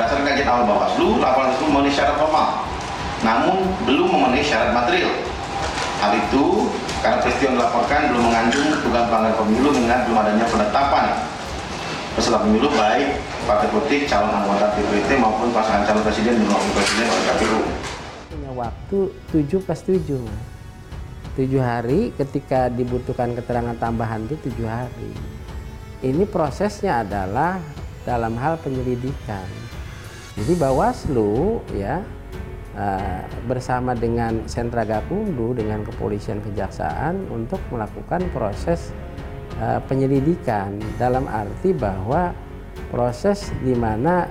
Berdasarkan kajian awal Bawaslu, laporan tersebut memenuhi syarat formal, namun belum memenuhi syarat material. Hal itu karena peristiwa yang dilaporkan belum mengandung dugaan pelanggaran pemilu dengan belum adanya penetapan peserta pemilu baik partai politik, calon anggota DPT maupun pasangan calon presiden dan wakil presiden oleh KPU. Punya waktu 7+7. 7 hari ketika dibutuhkan keterangan tambahan itu 7 hari. Ini prosesnya adalah dalam hal penyelidikan. Jadi Bawaslu ya bersama dengan Sentra Gakumdu dengan kepolisian kejaksaan untuk melakukan proses penyelidikan dalam arti bahwa proses di mana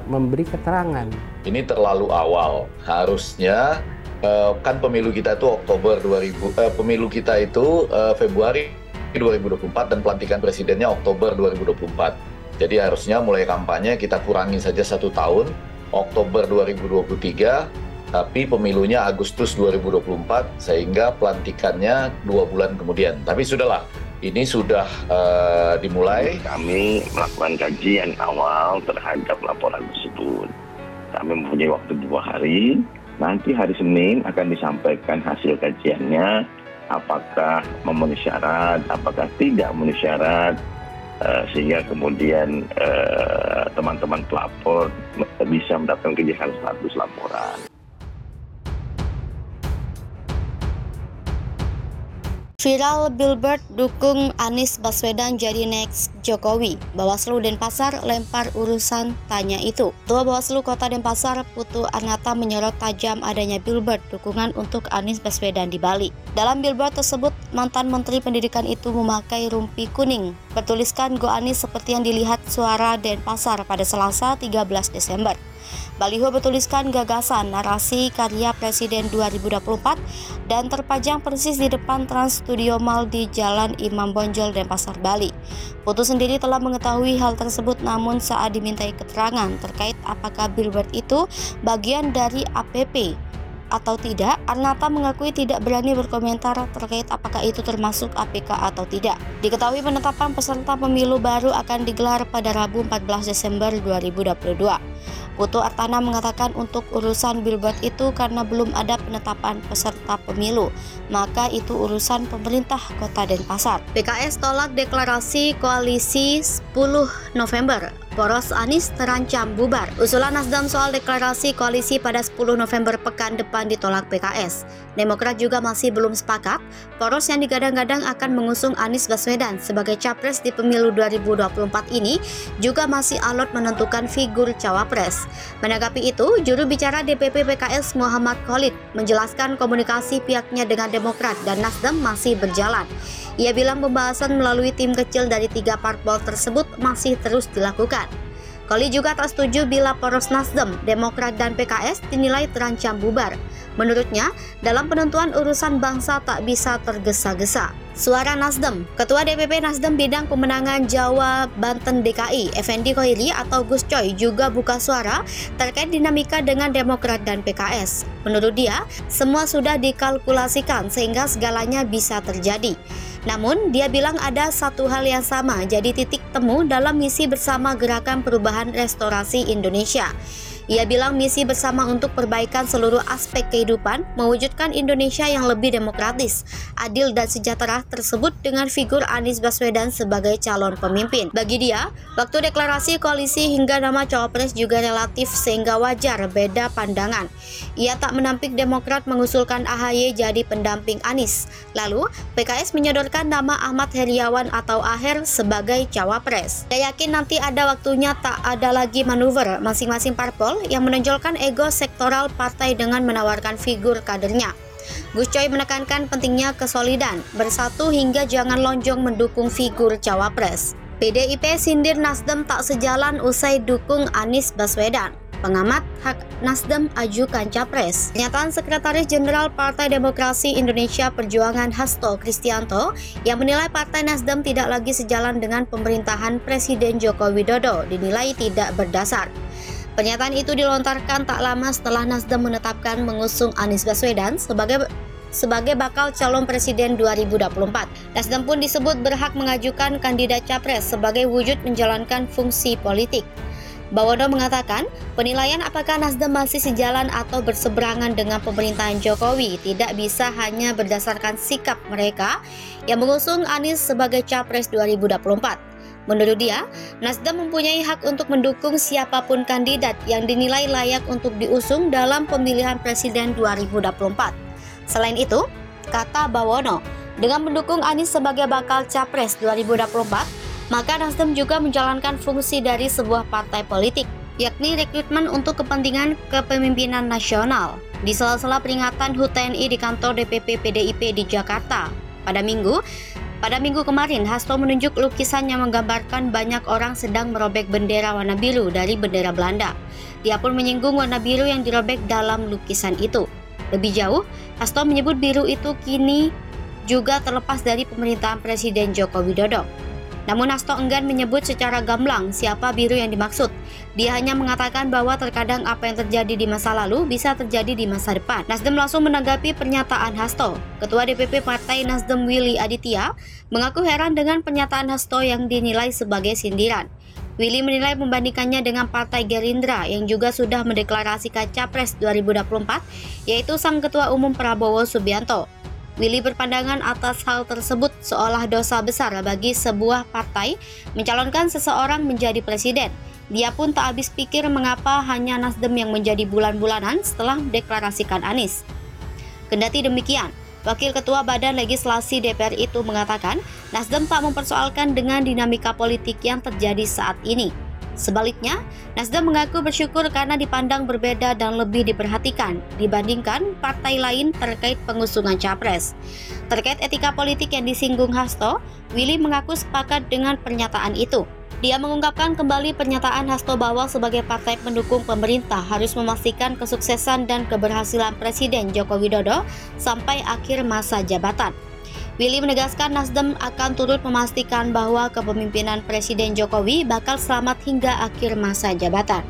memberi keterangan. Ini terlalu awal. Harusnya kan pemilu kita itu Februari 2024 dan pelantikan presidennya Oktober 2024. Jadi harusnya mulai kampanye kita kurangi saja 1 tahun, Oktober 2023, tapi pemilunya Agustus 2024, sehingga pelantikannya 2 bulan kemudian. Tapi sudahlah, ini sudah dimulai. Kami melakukan kajian awal terhadap laporan tersebut. Kami mempunyai waktu 2 hari, nanti hari Senin akan disampaikan hasil kajiannya, apakah memenuhi syarat, apakah tidak memenuhi syarat, sehingga kemudian teman-teman pelapor bisa mendapatkan kejelasan status laporan. Viral billboard dukung Anies Baswedan jadi next Jokowi. Bawaslu Denpasar lempar urusan tanya itu. Ketua Bawaslu Kota Denpasar, Putu Arnata menyorot tajam adanya billboard dukungan untuk Anies Baswedan di Bali. Dalam billboard tersebut, mantan Menteri Pendidikan itu memakai rumpi kuning. Bertuliskan Go Anies seperti yang dilihat Suara Denpasar pada Selasa 13 Desember. Baliho bertuliskan gagasan narasi karya Presiden 2024 dan terpajang persis di depan Trans Studio Mall di Jalan Imam Bonjol, Denpasar, Bali. Putu sendiri telah mengetahui hal tersebut, namun saat dimintai keterangan terkait apakah billboard itu bagian dari APP atau tidak, Arnata mengakui tidak berani berkomentar terkait apakah itu termasuk APK atau tidak. Diketahui penetapan peserta pemilu baru akan digelar pada Rabu 14 Desember 2022. Putu Artana mengatakan untuk urusan billboard itu karena belum ada penetapan peserta pemilu, maka itu urusan pemerintah Kota Denpasar. PKS tolak deklarasi koalisi 10 November. Poros Anies terancam bubar. Usulan Nasdem soal deklarasi koalisi pada 10 November pekan depan ditolak PKS. Demokrat juga masih belum sepakat. Poros yang digadang-gadang akan mengusung Anies Baswedan sebagai capres di pemilu 2024 ini juga masih alot menentukan figur cawapres. Menanggapi itu, juru bicara DPP PKS Muhammad Khalid menjelaskan komunikasi pihaknya dengan Demokrat dan Nasdem masih berjalan. Ia bilang pembahasan melalui tim kecil dari 3 parpol tersebut masih terus dilakukan. Khalid juga tak setuju bila poros Nasdem, Demokrat, dan PKS dinilai terancam bubar. Menurutnya, dalam penentuan urusan bangsa tak bisa tergesa-gesa. Suara Nasdem. Ketua DPP Nasdem Bidang Pemenangan Jawa Banten DKI, Effendi Khoiri atau Gus Coy juga buka suara terkait dinamika dengan Demokrat dan PKS. Menurut dia, semua sudah dikalkulasikan sehingga segalanya bisa terjadi. Namun, dia bilang ada satu hal yang sama, jadi titik temu dalam misi bersama Gerakan Perubahan Restorasi Indonesia. Ia bilang misi bersama untuk perbaikan seluruh aspek kehidupan, mewujudkan Indonesia yang lebih demokratis, adil dan sejahtera tersebut dengan figur Anies Baswedan sebagai calon pemimpin. Bagi dia, waktu deklarasi koalisi hingga nama cawapres juga relatif sehingga wajar beda pandangan. Ia tak menampik Demokrat mengusulkan AHY jadi pendamping Anies. Lalu, PKS menyodorkan nama Ahmad Heriawan atau Aher sebagai cawapres. Dia yakin nanti ada waktunya tak ada lagi manuver masing-masing parpol yang menonjolkan ego sektoral partai dengan menawarkan figur kadernya. Gus Coy menekankan pentingnya kesolidan, bersatu hingga jangan lonjong mendukung figur cawapres. PDIP sindir Nasdem tak sejalan usai dukung Anies Baswedan. Pengamat hak Nasdem ajukan capres. Pernyataan Sekretaris Jenderal Partai Demokrasi Indonesia Perjuangan Hasto Kristianto yang menilai Partai Nasdem tidak lagi sejalan dengan pemerintahan Presiden Joko Widodo dinilai tidak berdasar. Pernyataan itu dilontarkan tak lama setelah Nasdem menetapkan mengusung Anies Baswedan sebagai bakal calon presiden 2024. Nasdem pun disebut berhak mengajukan kandidat capres sebagai wujud menjalankan fungsi politik. Bawono mengatakan, penilaian apakah Nasdem masih sejalan atau berseberangan dengan pemerintahan Jokowi tidak bisa hanya berdasarkan sikap mereka yang mengusung Anies sebagai Capres 2024. Menurut dia, Nasdem mempunyai hak untuk mendukung siapapun kandidat yang dinilai layak untuk diusung dalam pemilihan Presiden 2024. Selain itu, kata Bawono, dengan mendukung Anies sebagai bakal Capres 2024, maka Nasdem juga menjalankan fungsi dari sebuah partai politik, yakni rekrutmen untuk kepentingan kepemimpinan nasional. Di sela-sela peringatan HUT TNI di kantor DPP PDIP di Jakarta pada minggu kemarin, Hasto menunjuk lukisan yang menggambarkan banyak orang sedang merobek bendera warna biru dari bendera Belanda. Dia pun menyinggung warna biru yang dirobek dalam lukisan itu. Lebih jauh, Hasto menyebut biru itu kini juga terlepas dari pemerintahan Presiden Joko Widodo. Namun Hasto enggan menyebut secara gamblang siapa biru yang dimaksud. Dia hanya mengatakan bahwa terkadang apa yang terjadi di masa lalu bisa terjadi di masa depan. Nasdem langsung menanggapi pernyataan Hasto. Ketua DPP Partai Nasdem Willy Aditya mengaku heran dengan pernyataan Hasto yang dinilai sebagai sindiran. Willy menilai membandingkannya dengan Partai Gerindra yang juga sudah mendeklarasikan Capres 2024, yaitu sang Ketua Umum Prabowo Subianto. Willy berpandangan atas hal tersebut seolah dosa besar bagi sebuah partai mencalonkan seseorang menjadi presiden. Dia pun tak habis pikir mengapa hanya Nasdem yang menjadi bulan-bulanan setelah mendeklarasikan Anies. Kendati demikian, Wakil Ketua Badan Legislasi DPR itu mengatakan Nasdem tak mempersoalkan dengan dinamika politik yang terjadi saat ini. Sebaliknya, Nasdem mengaku bersyukur karena dipandang berbeda dan lebih diperhatikan dibandingkan partai lain terkait pengusungan capres. Terkait etika politik yang disinggung Hasto, Willy mengaku sepakat dengan pernyataan itu. Dia mengungkapkan kembali pernyataan Hasto bahwa sebagai partai pendukung pemerintah harus memastikan kesuksesan dan keberhasilan Presiden Joko Widodo sampai akhir masa jabatan. Willy menegaskan Nasdem akan turut memastikan bahwa kepemimpinan Presiden Jokowi bakal selamat hingga akhir masa jabatan.